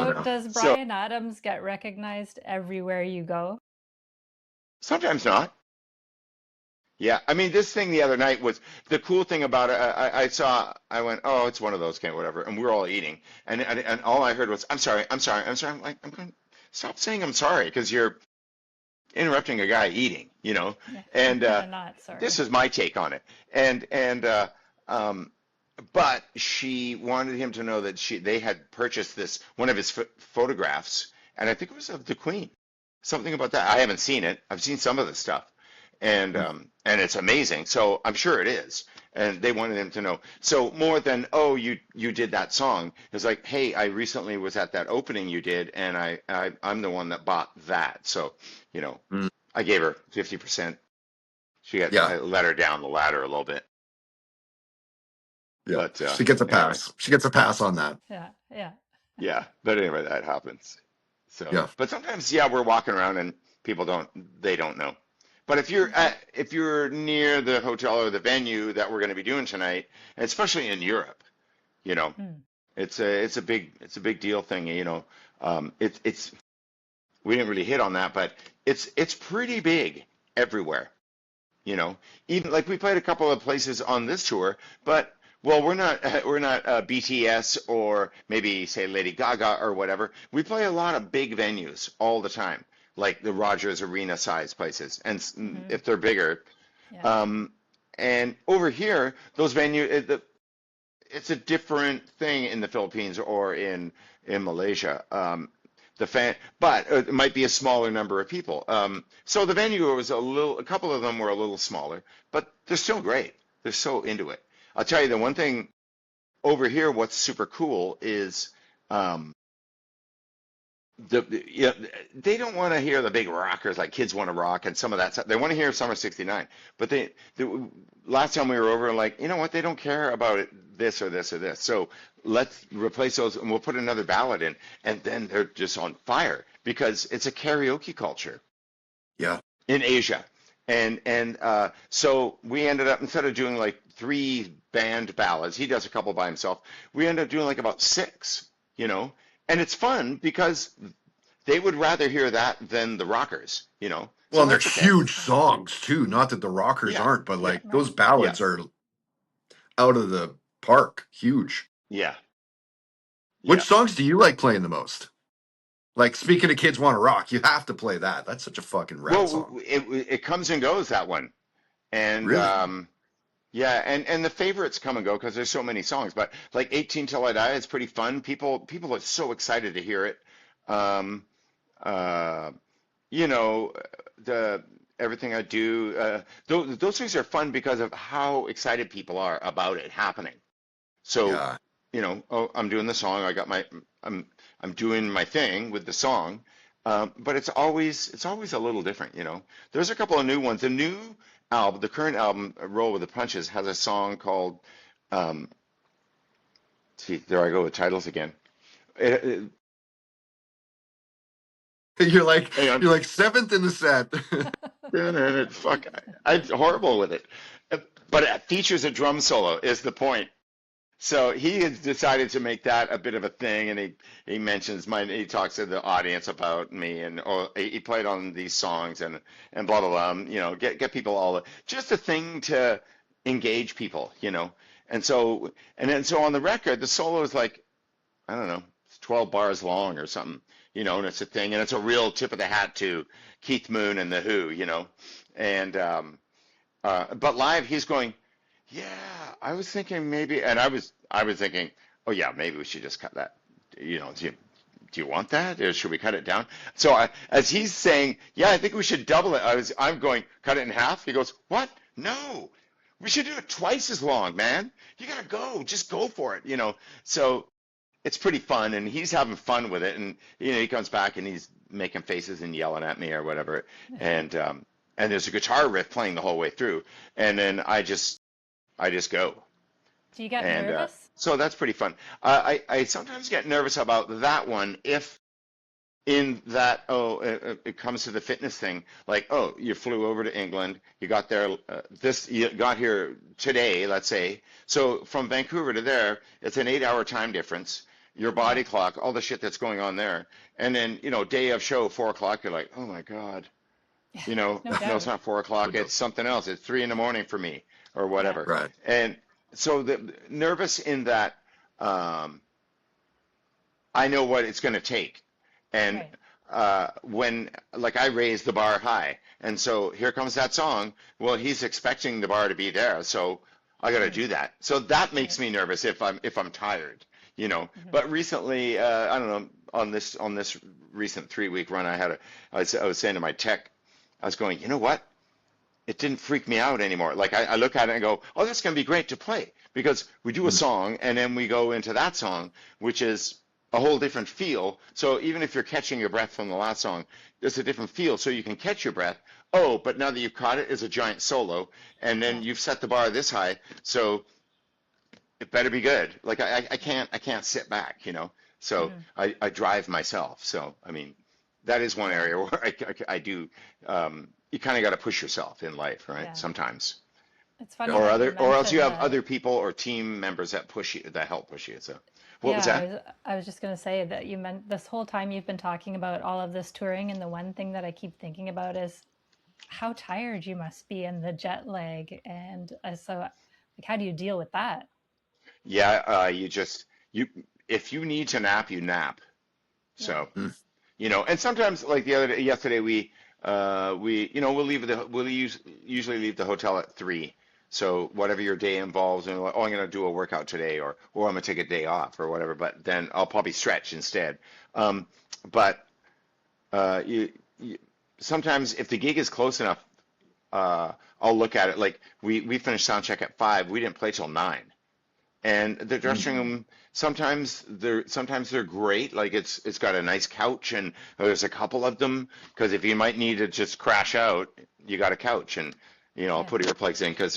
No, So no. does So Bryan Adams get recognized everywhere you go? sometimes not. Yeah, I mean, this thing the other night was the cool thing about it. I went, oh, it's one of those, kind of whatever, and we were all eating, and all I heard was, I'm sorry, I'm sorry, I'm sorry. I'm like, I'm going, stop saying I'm sorry because you're interrupting a guy eating, you know. Yeah, I'm And kind of not this sorry. is my take on it. And um, but she wanted him to know that they had purchased this one of his photographs, and I think it was of the Queen. Something about that. I haven't seen it. I've seen some of the stuff, and it's amazing. So I'm sure it is. And they wanted him to know. So more than, oh, you did that song, it's like, hey, I recently was at that opening you did, and I'm the one that bought that. So, you know, Mm, I gave her 50%. yeah, I let her down the ladder a little bit. yeah. But She gets a anyway, pass. She gets a pass on that. Yeah, yeah. yeah. But anyway, that happens. So, Yeah. but sometimes, yeah, we're walking around and they don't know. But if you're near the hotel or the venue that we're going to be doing tonight, and especially in Europe, you know, Mm. it's a big deal thing. You know, it's we didn't really hit on that, but it's pretty big everywhere. You know, even like we played a couple of places on this tour, but well, we're not BTS or maybe say Lady Gaga or whatever. We play a lot of big venues all the time, like the Rogers Arena size places, and Hmm. if they're bigger, Yeah. um, and over here, those venues, it's a different thing in the Philippines or in Malaysia. But it might be a smaller number of people. So the venue was a couple of them were a little smaller, but they're still great. They're so into it. I'll tell you the one thing over here. What's super cool is um, yeah, they don't want to hear the big rockers like Kids Want to Rock and some of that stuff. They want to hear Summer '69. But the last time we were over, like, you know what? They don't care about this or this or this. So let's replace those and we'll put another ballad in. And then they're just on fire because it's a karaoke culture Yeah. in Asia. And so we ended up, instead of doing like 3 band ballads, he does a couple by himself. We ended up doing like about 6, you know. And it's fun because they would rather hear that than the rockers, you know. Well, So and they're that's okay. huge songs too. Not that the rockers Yeah, aren't, but yeah, like those Right. yeah, ballads are out of the park. Huge. yeah, Which yeah. songs do you like playing the most? Like speaking of Kids Want to Rock, you have to play that. That's such a fucking rad Well, song. it comes and goes, that one, and Really? yeah, and the favorites come and go because there's so many songs. But like 18 Till I Die is pretty fun. People are so excited to hear it. Um, uh, you know, the Everything I Do. Those things are fun because of how excited people are about it happening. So, Yeah. you know, oh, I'm doing the song. I'm I'm doing my thing with the song, but it's always a little different. You know, there's a couple of new ones. The new album, the current album, Roll with the Punches, has a song called. Um, see, there I go with titles again. It, it, You're like hang on. you're like seventh in the set. Fuck, I'm horrible with it. But it features a drum solo. Is the point? So he has decided to make that a bit of a thing, and he mentions he talks to the audience about me, and he played on these songs and blah blah blah. You know, get people all just a thing to engage people, you know. And then on the record, the solo is like, I don't know, it's 12 bars long or something, you know, and it's a thing, and it's a real tip of the hat to Keith Moon and the Who, you know, and but live he's going. Yeah, I was thinking maybe, and I was thinking, oh yeah, maybe we should just cut that. You know, do you want that, or should we cut it down? So as he's saying, yeah, I think we should double it. I'm going cut it in half. He goes, what? No, we should do it twice as long, man. You gotta go, just go for it. You know, so it's pretty fun, and he's having fun with it, and you know, he comes back and he's making faces and yelling at me or whatever, and there's a guitar riff playing the whole way through, and then I just go. Do you get And nervous? so that's pretty fun. I sometimes get nervous about that one if in that, it comes to the fitness thing, like, oh, you flew over to England, you got there, you got here today, let's say. So from Vancouver to there, it's an 8-hour time difference. your Yeah. body clock, all the shit that's going on there. And then, day of show, 4 o'clock, you're like, oh my God, No no, it's doubt. not 4 o'clock. It's something else. It's 3 in the morning for me or Yeah. whatever. Right. And so the nervous in that, um, I know what it's going to take. And Right. when, like, I raise the bar high, and so here comes that song. Well, he's expecting the bar to be there, so I got to Right. do that. So that makes Right. me nervous if I'm tired, Hmm. But recently, I don't know, on this recent 3 week run, I was saying to my tech, I was going, you know what? It didn't freak me out anymore. Like I look at it and go, oh, that's going to be great to play because we do a Mm. song and then we go into that song, which is a whole different feel. So even if you're catching your breath from the last song, there's a different feel. So you can catch your breath. Oh, but now that you've caught it, it's a giant solo, and then Yeah. you've set the bar this high, so it better be good. Like I can't sit back, So Hmm. I drive myself. So I mean, that is one Yeah. area where I do. You kind of got to push yourself in life, right? Yeah. Sometimes, It's funny Yep. or that you or else you mentioned have that. other people or team members that push you, that help push you. So, what was Yeah, that? I was just going to say that you meant this whole time you've been talking about all of this touring, and the one thing that I keep thinking about is how tired you must be and the jet lag. And so, like, how do you deal with that? Yeah, you if you need to nap, you nap. Yeah. So. Mm. And sometimes like yesterday we'll usually leave the hotel at 3. So whatever your day involves, and like, oh, I'm gonna do a workout today, or I'm gonna take a day off or whatever. But then I'll probably stretch instead. Um, but you sometimes if the gig is close enough, I'll look at it like we finished sound check at 5. We didn't play till 9. And the Mm. dressing room, sometimes they're great. Like it's got a nice couch, and there's a couple of them because if you might need to just crash out, you got a couch, and I'll Yeah. put earplugs in because